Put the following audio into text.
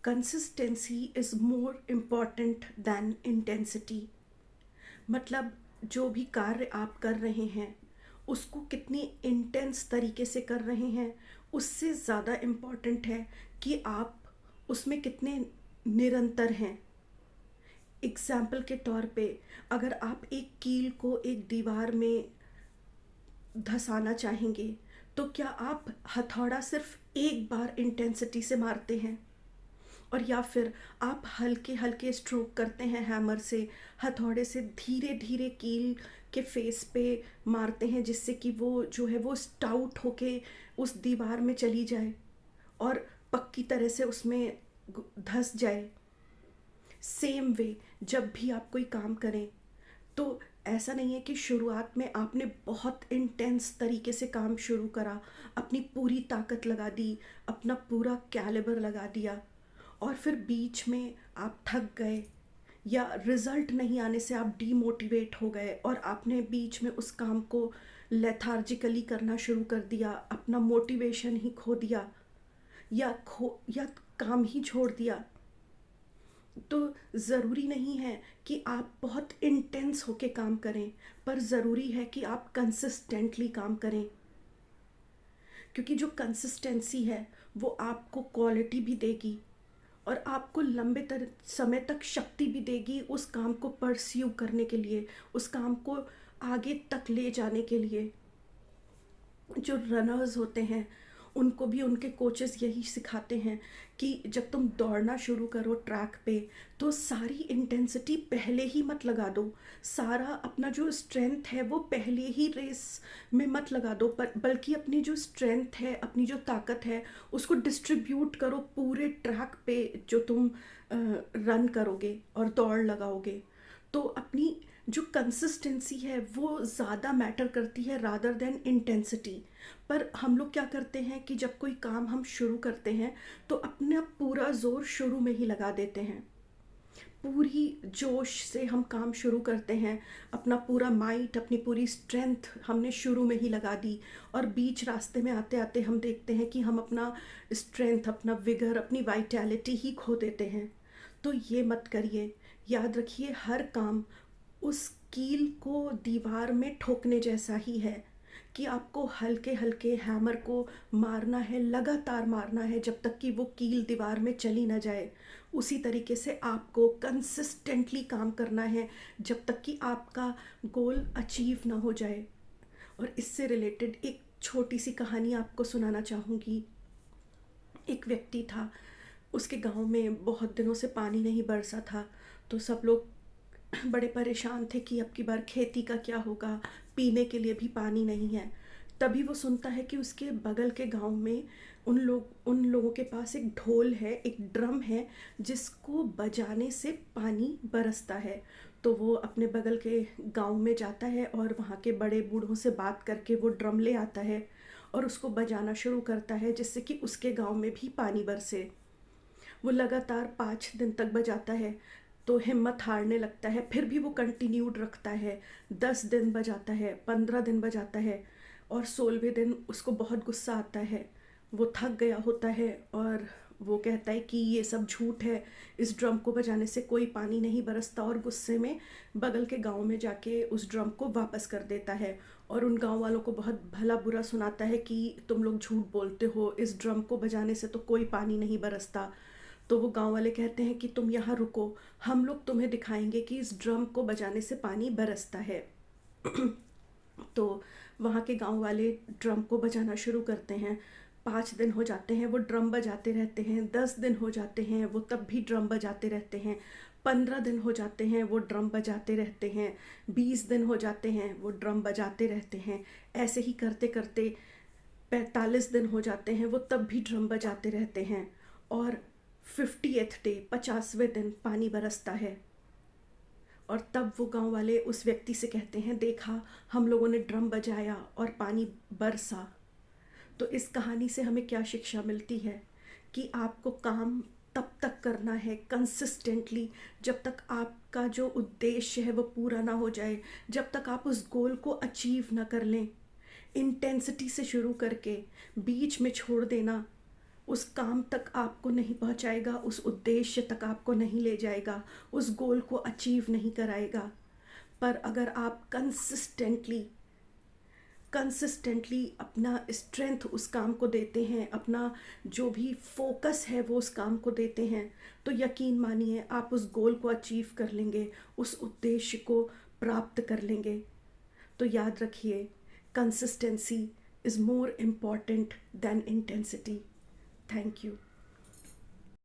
Consistency is more important than intensity. मतलब जो भी कार्य आप कर रहे हैं उसको कितनी इंटेंस तरीके से कर रहे हैं, उससे ज़्यादा इम्पॉर्टेंट है कि आप उसमें कितने निरंतर हैं। एग्जाम्पल के तौर पे, अगर आप एक कील को एक दीवार में धंसाना चाहेंगे तो क्या आप हथौड़ा सिर्फ एक बार इंटेंसिटी से मारते हैं, और या फिर आप हल्के हल्के स्ट्रोक करते हैं हैमर से, हथौड़े से धीरे धीरे कील के फेस पे मारते हैं जिससे कि वो जो है वो स्टाउट होके उस दीवार में चली जाए और पक्की तरह से उसमें धंस जाए। सेम वे, जब भी आप कोई काम करें तो ऐसा नहीं है कि शुरुआत में आपने बहुत इंटेंस तरीके से काम शुरू करा, अपनी पूरी ताकत लगा दी, अपना पूरा कैलिबर लगा दिया, और फिर बीच में आप थक गए या रिजल्ट नहीं आने से आप डीमोटिवेट हो गए और आपने बीच में उस काम को लेथार्जिकली करना शुरू कर दिया, अपना मोटिवेशन ही खो दिया या काम ही छोड़ दिया। तो ज़रूरी नहीं है कि आप बहुत इंटेंस होके काम करें, पर ज़रूरी है कि आप कंसिस्टेंटली काम करें, क्योंकि जो कंसिस्टेंसी है वो आपको क्वालिटी भी देगी और आपको लंबे समय तक शक्ति भी देगी उस काम को परस्यू करने के लिए, उस काम को आगे तक ले जाने के लिए। जो रनर्स होते हैं उनको भी उनके कोचेस यही सिखाते हैं कि जब तुम दौड़ना शुरू करो ट्रैक पे तो सारी इंटेंसिटी पहले ही मत लगा दो, सारा अपना जो स्ट्रेंथ है वो पहले ही रेस में मत लगा दो, पर बल्कि अपनी जो स्ट्रेंथ है, अपनी जो ताकत है, उसको डिस्ट्रीब्यूट करो पूरे ट्रैक पे जो तुम रन करोगे और दौड़ लगाओगे। तो अपनी जो कंसिस्टेंसी है वो ज़्यादा मैटर करती है रादर देन इंटेंसिटी। पर हम लोग क्या करते हैं कि जब कोई काम हम शुरू करते हैं तो अपना पूरा ज़ोर शुरू में ही लगा देते हैं, पूरी जोश से हम काम शुरू करते हैं, अपना पूरा माइट, अपनी पूरी स्ट्रेंथ हमने शुरू में ही लगा दी, और बीच रास्ते में आते आते हम देखते हैं कि हम अपना स्ट्रेंथ, अपना विगर, अपनी वाइटैलिटी ही खो देते हैं। तो ये मत करिए। याद रखिए, हर काम उस कील को दीवार में ठोकने जैसा ही है कि आपको हल्के हल्के हैमर को मारना है, लगातार मारना है जब तक कि वो कील दीवार में चली ना जाए। उसी तरीके से आपको कंसिस्टेंटली काम करना है जब तक कि आपका गोल अचीव ना हो जाए। और इससे रिलेटेड एक छोटी सी कहानी आपको सुनाना चाहूँगी। एक व्यक्ति था, उसके गांव में बहुत दिनों से पानी नहीं बरसा था, तो सब लोग बड़े परेशान थे कि अब की बार खेती का क्या होगा, पीने के लिए भी पानी नहीं है। तभी वो सुनता है कि उसके बगल के गांव में उन लोगों के पास एक ढोल है, एक ड्रम है जिसको बजाने से पानी बरसता है। तो वो अपने बगल के गांव में जाता है और वहाँ के बड़े बूढ़ों से बात करके वो ड्रम ले आता है और उसको बजाना शुरू करता है जिससे कि उसके गांव में भी पानी बरसे। वो लगातार 5 दिन तक बजाता है तो हिम्मत हारने लगता है, फिर भी वो कंटिन्यूड रखता है। 10 दिन बजाता है, 15 दिन बजाता है, और 16वें दिन उसको बहुत गुस्सा आता है। वो थक गया होता है और वो कहता है कि ये सब झूठ है, इस ड्रम को बजाने से कोई पानी नहीं बरसता, और गुस्से में बगल के गांव में जाके उस ड्रम को वापस कर देता है और उन गांव वालों को बहुत भला बुरा सुनाता है कि तुम लोग झूठ बोलते हो, इस ड्रम को बजाने से तो कोई पानी नहीं बरसता। तो वो गांव वाले कहते हैं कि तुम यहाँ रुको, हम लोग तुम्हें दिखाएंगे कि इस ड्रम को बजाने से पानी बरसता है। तो वहाँ के गांव वाले ड्रम को बजाना शुरू करते हैं। 5 दिन हो जाते हैं, वो ड्रम बजाते रहते हैं। 10 दिन हो जाते हैं, वो तब भी ड्रम बजाते रहते हैं। 15 दिन हो जाते हैं, वो ड्रम बजाते रहते हैं। 20 दिन हो जाते हैं, वो ड्रम बजाते रहते हैं। ऐसे ही करते करते 45 दिन हो जाते हैं, वो तब भी ड्रम बजाते रहते हैं। और 50th डे, 50वें दिन पानी बरसता है। और तब वो गांव वाले उस व्यक्ति से कहते हैं, देखा, हम लोगों ने ड्रम बजाया और पानी बरसा। तो इस कहानी से हमें क्या शिक्षा मिलती है कि आपको काम तब तक करना है कंसिस्टेंटली जब तक आपका जो उद्देश्य है वो पूरा ना हो जाए, जब तक आप उस गोल को अचीव ना कर लें। इंटेंसिटी से शुरू करके बीच में छोड़ देना उस काम तक आपको नहीं पहुंचाएगा, उस उद्देश्य तक आपको नहीं ले जाएगा, उस गोल को अचीव नहीं कराएगा। पर अगर आप कंसिस्टेंटली अपना स्ट्रेंथ उस काम को देते हैं, अपना जो भी फोकस है वो उस काम को देते हैं, तो यकीन मानिए आप उस गोल को अचीव कर लेंगे, उस उद्देश्य को प्राप्त कर लेंगे। तो याद रखिए, consistency is more important than intensity. Thank you.